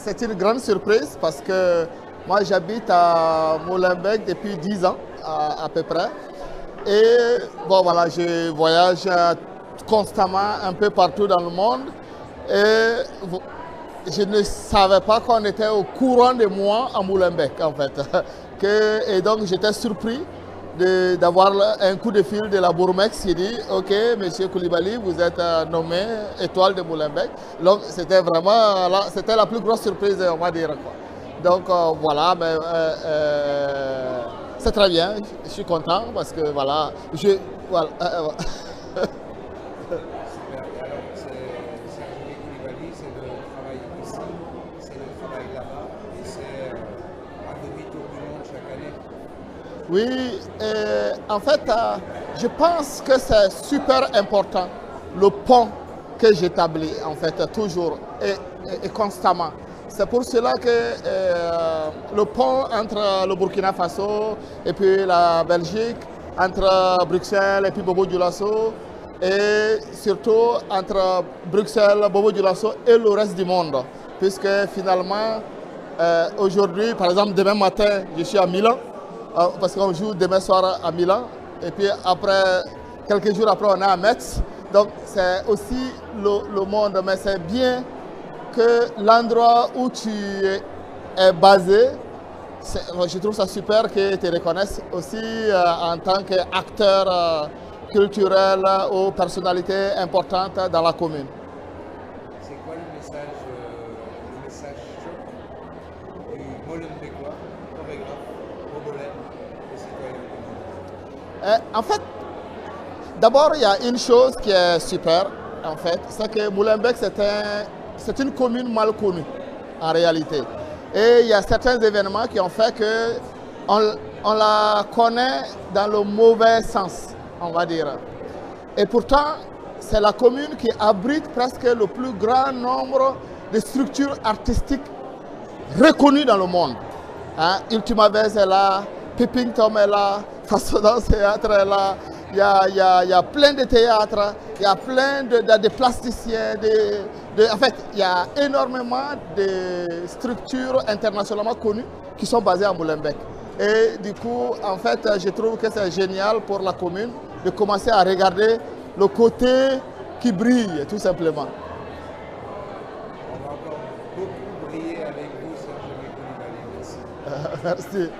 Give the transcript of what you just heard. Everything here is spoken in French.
c'est une grande surprise parce que moi j'habite à Molenbeek depuis 10 ans à peu près. Et bon voilà, je voyage constamment un peu partout dans le monde. Et je ne savais pas qu'on était au courant de moi à Molenbeek en fait. Et donc j'étais surpris d'avoir un coup de fil de la Bourmex qui dit ok monsieur Koulibaly, vous êtes nommé étoile de Molenbeek. Donc c'était vraiment c'était la plus grosse surprise on va dire quoi. Donc voilà, mais c'est très bien, je suis content parce que voilà, voilà. Super. Et alors, c'est Hervé Koulibaly, c'est le travail ici, c'est le travail là-bas, et c'est un demi-tour du monde chaque année. Oui, en fait, je pense que c'est super important, le pont que j'établis, en fait, toujours et constamment. C'est pour cela que le pont entre le Burkina Faso et puis la Belgique, entre Bruxelles et puis Bobo Dioulasso, et surtout entre Bruxelles, Bobo Dioulasso et le reste du monde. Puisque finalement, aujourd'hui, par exemple, demain matin, je suis à Milan. Parce qu'on joue demain soir à Milan et puis après, quelques jours après on est à Metz. Donc c'est aussi le monde, mais c'est bien que l'endroit où tu es basé, je trouve ça super qu'ils te reconnaissent aussi en tant qu'acteur culturel ou personnalité importante dans la commune. C'est quoi le message choc du Molenbeekois, chorégraphe, Bobolais et citoyen du monde? En fait, d'abord, il y a une chose qui est super, en fait, c'est que Molenbeek, c'est une commune mal connue, en réalité. Et il y a certains événements qui ont fait que on la connaît dans le mauvais sens, on va dire. Et pourtant, c'est la commune qui abrite presque le plus grand nombre de structures artistiques reconnues dans le monde. Hein? Ultima Vez est là, Peeping Tom est là, Faso Dance Théâtre est là, il y a plein de théâtres, il y a plein de plasticiens, en fait, il y a énormément de structures internationalement connues qui sont basées à Molenbeek. Et du coup, en fait, je trouve que c'est génial pour la commune de commencer à regarder le côté qui brille, tout simplement. On va encore beaucoup briller avec vous, Serge Koulibaly. Merci. Merci.